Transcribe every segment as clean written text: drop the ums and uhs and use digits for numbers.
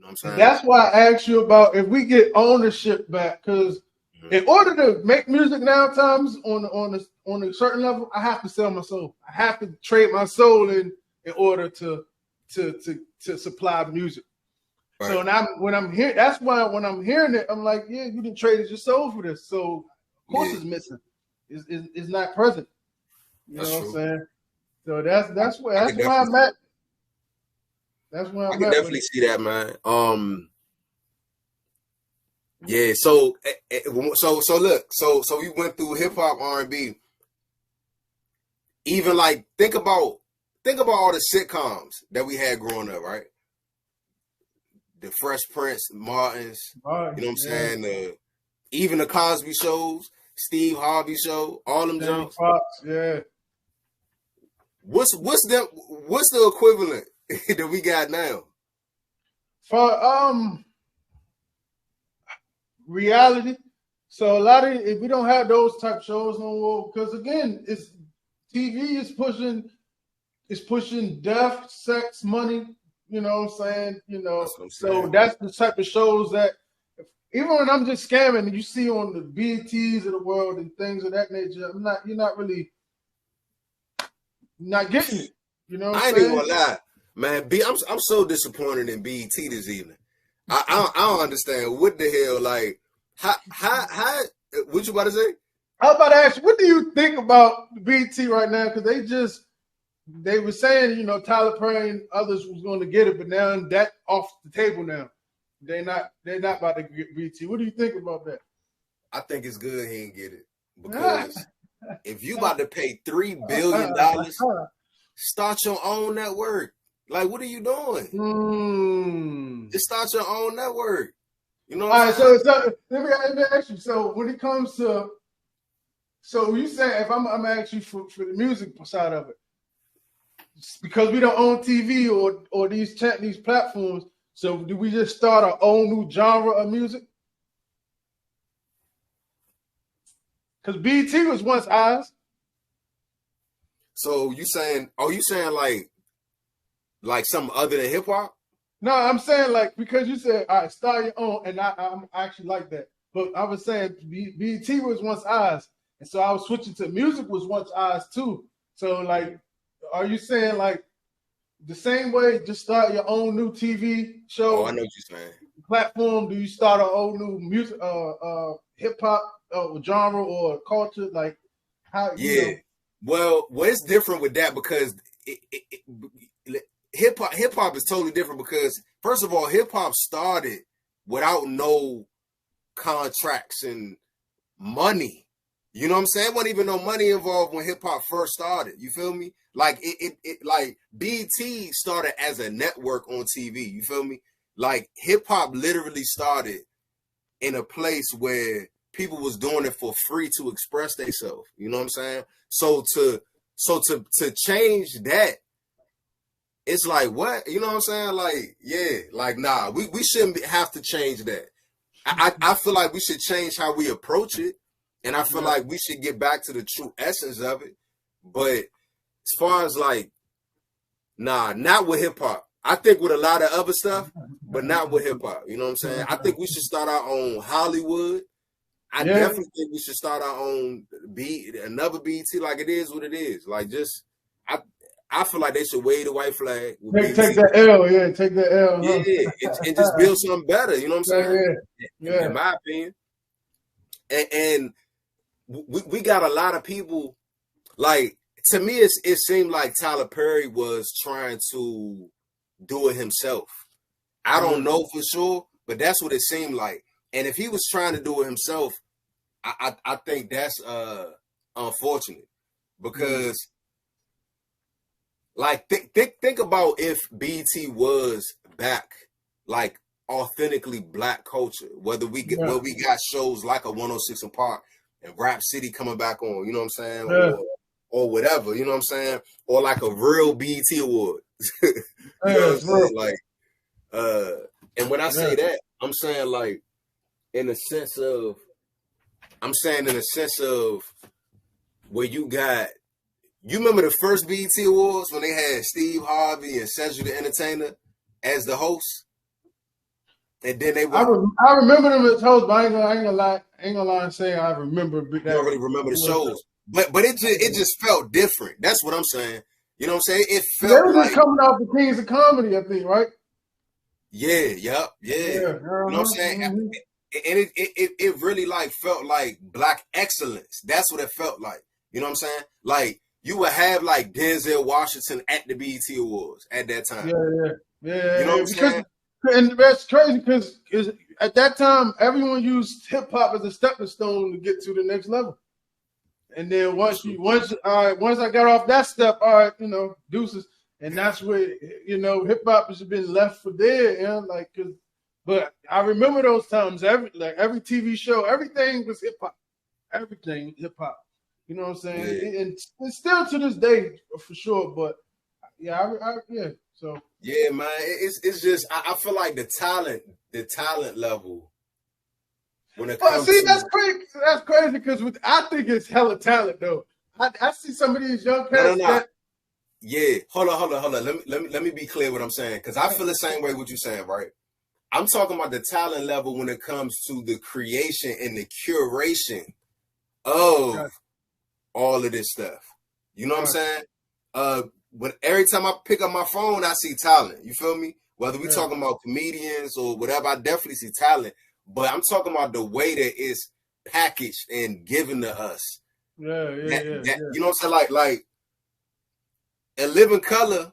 You know what I'm And saying? that's why I asked you about if we get ownership back, because in order to make music now times on a certain level, I have to sell my soul. I have to trade my soul in order to supply music. Right. So now when I'm here, that's why when I'm hearing it, I'm like, yeah, you didn't trade your soul for this. So of course Yeah, it's missing. It's not present. You that's know what I'm true. saying? So that's I, that's where I that's could where definitely I'm at. That's where I I'm could at with definitely it. see that, man. Yeah, so look, so we went through hip hop, R&B. Even like think about all the sitcoms that we had growing up, right? The Fresh Prince, Martins, All right, you know what I'm yeah. saying? Even the Cosby shows, Steve Harvey show, all them Jamie jumps. Foxx, yeah. What's the equivalent that we got now? For reality. So a lot of if we don't have those type shows no more, because again, it's TV is pushing death, sex, money. You know what I'm saying? That's what I'm So saying. that's the type of shows that even when I'm just scamming and you see on the BTs of the world and things of that nature, you're not really not getting it. You know what I'm I ain't even saying? gonna lie, man. I'm so disappointed in BET this evening. I don't understand what the hell. Like how what you about to say? I was about to ask you, what do you think about BT right now? Because they were saying, Tyler Perry and others was going to get it, but now that off the table now. They're not about to get BT. What do you think about that? I think it's good he didn't get it because if you about to pay $3 billion, start your own network. Like, what are you doing? Just start your own network. You know what All I'm right, saying? so let me ask you. So when it comes to, so you say if I'm asking you for the music side of it, because we don't own TV or these platforms. So do we just start our own new genre of music? Because BT was once ours. So you saying like something other than hip hop? No, I'm saying like because you said all right, start your own, and I'm actually like that. But I was saying BT was once ours, and so I was switching to music was once ours too. So like, are you saying like the same way? Just start your own new TV Oh, I show know what you're saying. platform. Do you start a whole new music, hip hop genre or culture? Like how you Yeah. know? Well, it's different with that because hip hop is totally different because first of all, hip hop started without no contracts and money. You know what I'm saying? There wasn't even no money involved when hip hop first started. You feel me? Like it like BT started as a network on TV. You feel me? Like hip hop literally started in a place where people was doing it for free to express themselves. You know what I'm saying? So to change that, it's like what? You know what I'm saying? Like, yeah, like nah, we shouldn't have to change that. I feel like we should change how we approach it. And I feel Yeah. like we should get back to the true essence of it. But as far as like, nah, not with hip hop. I think with a lot of other stuff, but not with hip hop. You know what I'm saying? I think we should start our own Hollywood. I Yeah. definitely think we should start our own another BT. Like it is what it is. Like just I feel like they should wave the white flag with Take BT. that L, yeah, take that L, Yeah, and just huh? build something better. You know what I'm Yeah, saying? yeah, In my opinion, and we got a lot of people. Like to me, it seemed like Tyler Perry was trying to do it himself. I yeah. don't know for sure, but that's what it seemed like. And if he was trying to do it himself, I think that's unfortunate Mm. because like think about if BT was back like authentically black culture, where Yeah, we got shows like a 106 in Park and Rap City coming back on, you know what I'm saying, yeah, or whatever, you know what I'm saying, or like a real BT award, you know what yeah, I'm bro. saying, like uh, and when I Yeah. say that, I'm saying like in the sense of I'm saying in the sense of where you remember the first BET Awards when they had Steve Harvey and Cedric the Entertainer as the host? And then they I, what? I remember them as hosts, but I ain't gonna lie and say I remember You that. don't really remember the shows, but it just felt different. That's what I'm saying. You know what I'm saying? It They felt were just like, coming off the Kings of Comedy, I think, right? yeah, yep, yeah. Yeah. You know what I'm saying? Mm-hmm. And it really like felt like black excellence. That's what it felt like. You know what I'm saying? Like you would have like Denzel Washington at the BET Awards at that time. You know what I'm Because saying? and that's crazy because at that time everyone used hip hop as a stepping stone to get to the next level. And then once I got off that step, all right, deuces, and that's where hip hop has been left for dead, like but I remember those times. Every TV show, everything was hip hop, everything hip hop. You know what I'm saying? Yeah. And it's still to this day for sure. But yeah, yeah. So Yeah, man. It's just I feel like the talent level when it well, comes see, to that's crazy. That's crazy because I think it's hella talent though. I see some of these young no, no, cats no. that Yeah, hold on. Let me be clear what I'm saying because I feel the same way what you're saying, right? I'm talking about the talent level when it comes to the creation and the curation of got, all of this stuff. You know what I'm got, saying? When every time I pick up my phone, I see talent. You feel me? Whether we yeah, talking about comedians or whatever, I definitely see talent. But I'm talking about the way that it's packaged and given to us. That yeah. you know what I'm saying? Like in Living Color,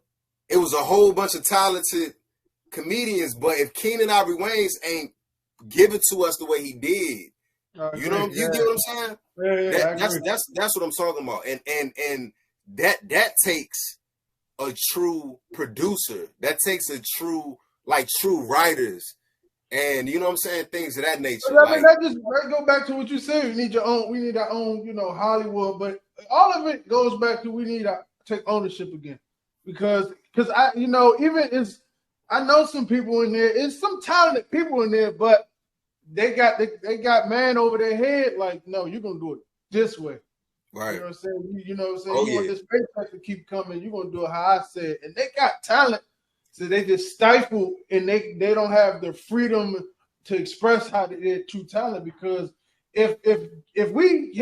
it was a whole bunch of talented comedians. But if Keenan Ivory Wayans ain't give it to us the way he did, I you know, agree. you get what I'm saying? I That's agree. that's what I'm talking about. And that takes a true producer. That takes a true writers. And you know what I'm saying? Things of that nature. But I mean, Like, that go back to what you said. We need our own, Hollywood. But all of it goes back to we need to take ownership again, because even I know some people in there. It's some talented people in there, but they got man over their head. Like, no, you're gonna do it this way. You right. know what I'm saying? You know what I'm saying? Oh You want yeah. this paycheck to keep coming. You're gonna do it how I said. And they got talent, so they just stifle and they don't have the freedom to express how their true talent. Because if we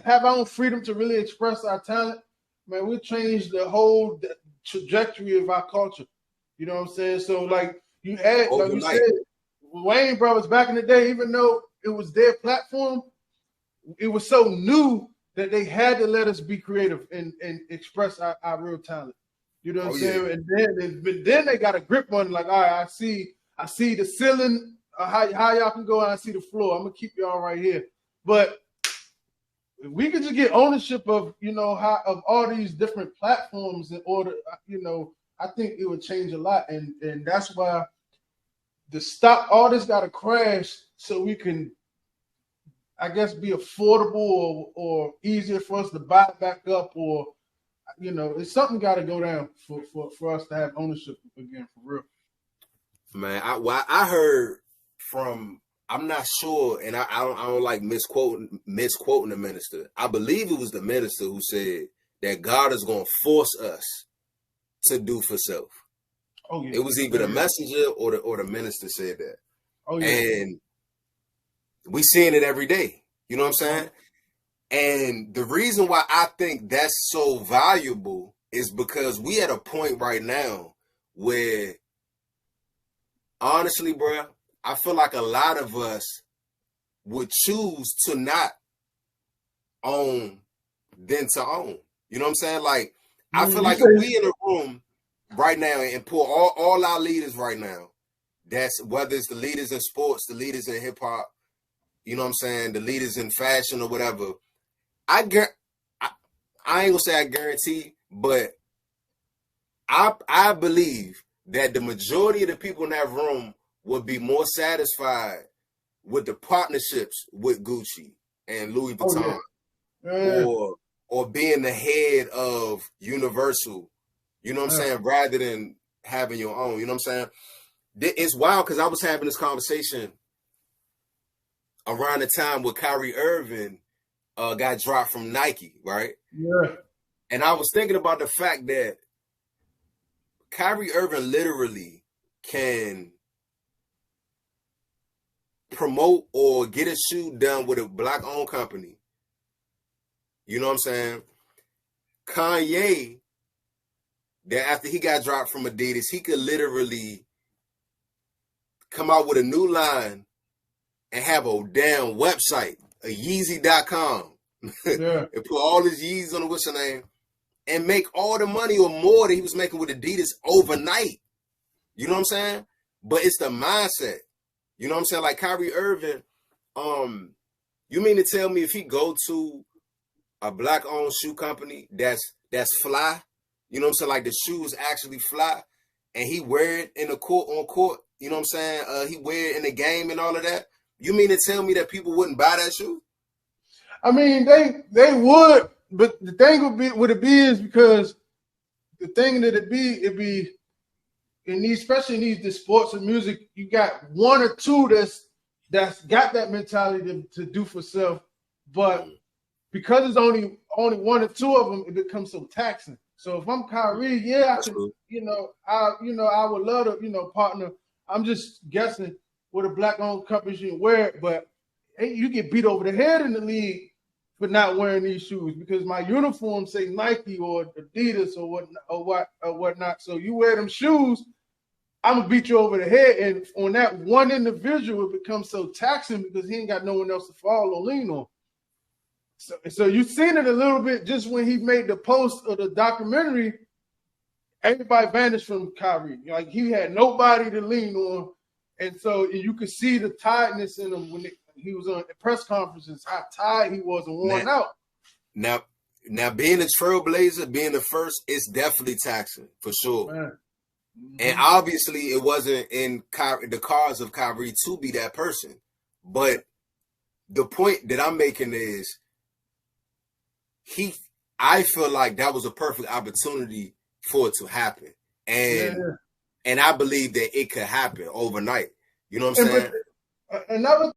have our own freedom to really express our talent, man, we'll change the whole trajectory of our culture. You know what I'm saying? So like you said, Overnight. Wayne brothers back in the day, even though it was their platform, it was so new that they had to let us be creative and express our real talent. You know what Oh I'm yeah. saying? And then they got a grip on it, like, all right, I see the ceiling, how y'all can go, and I see the floor. I'm gonna keep y'all right here. But if we could just get ownership of of all these different platforms in order, I think it would change a lot. And that's why the stock all this got to crash so we can, I guess, be affordable or easier for us to buy back up, or it's something got to go down for us to have ownership again, for real. Man, I heard from, I'm not sure, and I don't like misquoting the minister. I believe it was the minister who said that God is going to force us to do for self. Oh yeah, It was either the messenger or the minister said that. oh yeah. And we seeing it every day. You know what I'm saying? And the reason why I think that's so valuable is because we at a point right now where, honestly, bro, I feel like a lot of us would choose to not own than to own. You know what I'm saying? Like, I feel You like if say we in a room right now and pull all our leaders right now, that's whether it's the leaders in sports, the leaders in hip hop, you know what I'm saying, the leaders in fashion or whatever, I ain't gonna say I guarantee, but I believe that the majority of the people in that room would be more satisfied with the partnerships with Gucci and Louis oh yeah. Vuitton, or being the head of Universal, you know what I'm saying, rather than having your own. You know what I'm saying? It's wild because I was having this conversation around the time where Kyrie Irving got dropped from Nike, right? Yeah. And I was thinking about the fact that Kyrie Irving literally can promote or get a shoe done with a black-owned company, you know what I'm saying? Kanye, that after he got dropped from Adidas, he could literally come out with a new line and have a damn website, a Yeezy.com, Yeah. and put all his Yeezys on the what's the name, and make all the money or more than he was making with Adidas overnight. You know what I'm saying? But it's the mindset. You know what I'm saying? Like Kyrie Irving, you mean to tell me if he go to a black-owned shoe company that's fly, you know what I'm saying? Like the shoes actually fly, and he wear it in the court, you know what I'm saying? He wear it in the game and all of that. You mean to tell me that people wouldn't buy that shoe? I mean, they would, but the thing would it be is because the thing that it'd be in these, especially in the sports and music, you got one or two that's got that mentality to do for self, but because it's only one or two of them, it becomes so taxing. So if I'm Kyrie, yeah, I can, I would love to, partner. I'm just guessing with a black-owned company should wear it, but hey, you get beat over the head in the league for not wearing these shoes because my uniform say Nike or Adidas or whatnot. So you wear them shoes, I'm gonna beat you over the head, and on that one individual, it becomes so taxing because he ain't got no one else to fall or lean on. So you've seen it a little bit just when he made the post of the documentary. Everybody vanished from Kyrie. Like he had nobody to lean on, and so you could see the tiredness in him when he was on the press conferences. How tired he was and worn out. Now, being a trailblazer, being the first, it's definitely taxing for sure. Man. Mm-hmm. And obviously, it wasn't in the cards of Kyrie to be that person. But the point that I'm making is I feel like that was a perfect opportunity for it to happen. And I believe that it could happen overnight. You know what I'm saying? Another